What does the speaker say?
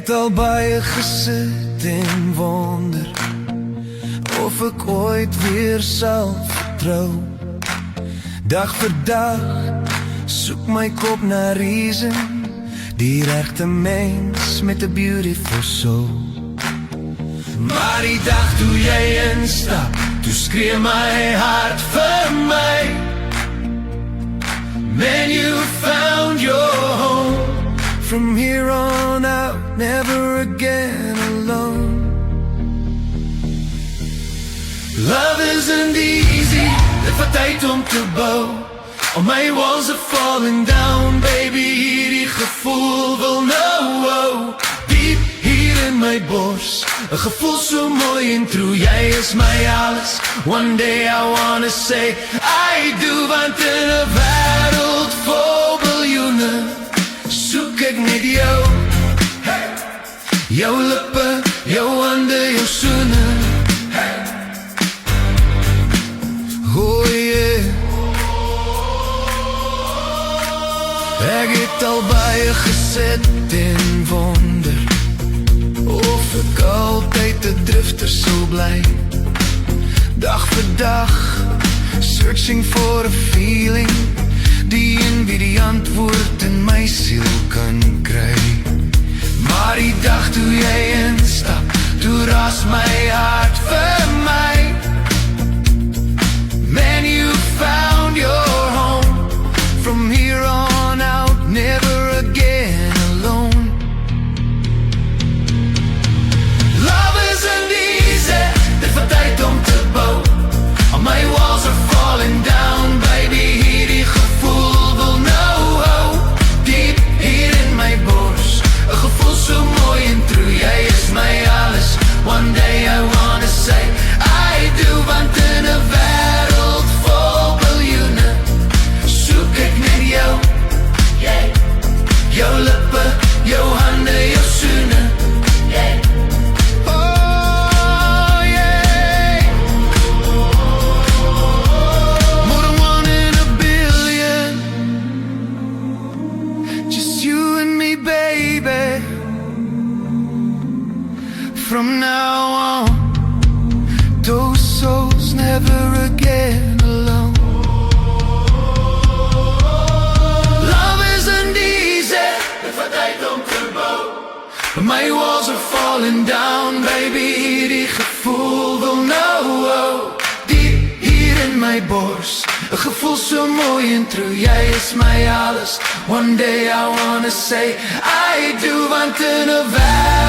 het al baie gesit en wonder of ek ooit weer sal vertrou. Dag vir dag soek my kop na reason, die regte mens met 'n beautiful soul. Maar die dag toe jy instap, toe skree my hart vir my. Man, you found your home. From here on out, never again alone. Love isn't easy, dit vat tyd om te bou. All my walls are falling down, baby, hierdie gevoel wil nou. Diep hier in my bors, 'n gevoel so mooi en true. Jy is my alles, one day I wanna say I do. Want in 'n wêreld vol biljoene soek ek net jou. Jou lippe, jou hande, jou soene. Oh yeah. Ek het al baie gesit en wonder of ek altyd 'n drifter sou bly. Dag vir dag, searching for a feeling, die een wie die antwoord in my siel kan kry. Maar die dag toe jy instap, toe ras my hart vir my. Man, you found your home. From here on out, never again alone. Love isn't easy, dit vat tyd om te bou. All my walls are falling down, baby, hierdie gevoel wil nou. Diep hier in my bors, 'n gevoel so mooi en true. Jy is my alles, one day I wanna say I do. Want in 'n wêreld vol biljoene soek ek net jou. Jou lippe, jou hande, jou soene. Oh yeah. More than one in a billion, just you and me, baby. From now on, those souls never again alone. Love isn't easy, if I die don't turbo. My walls are falling down, baby, hierdie gevoel wil nou. Diep hier in my bors, 'n gevoel so mooi en true. Jy is my alles, one day I wanna say I do. Want in 'n wêreld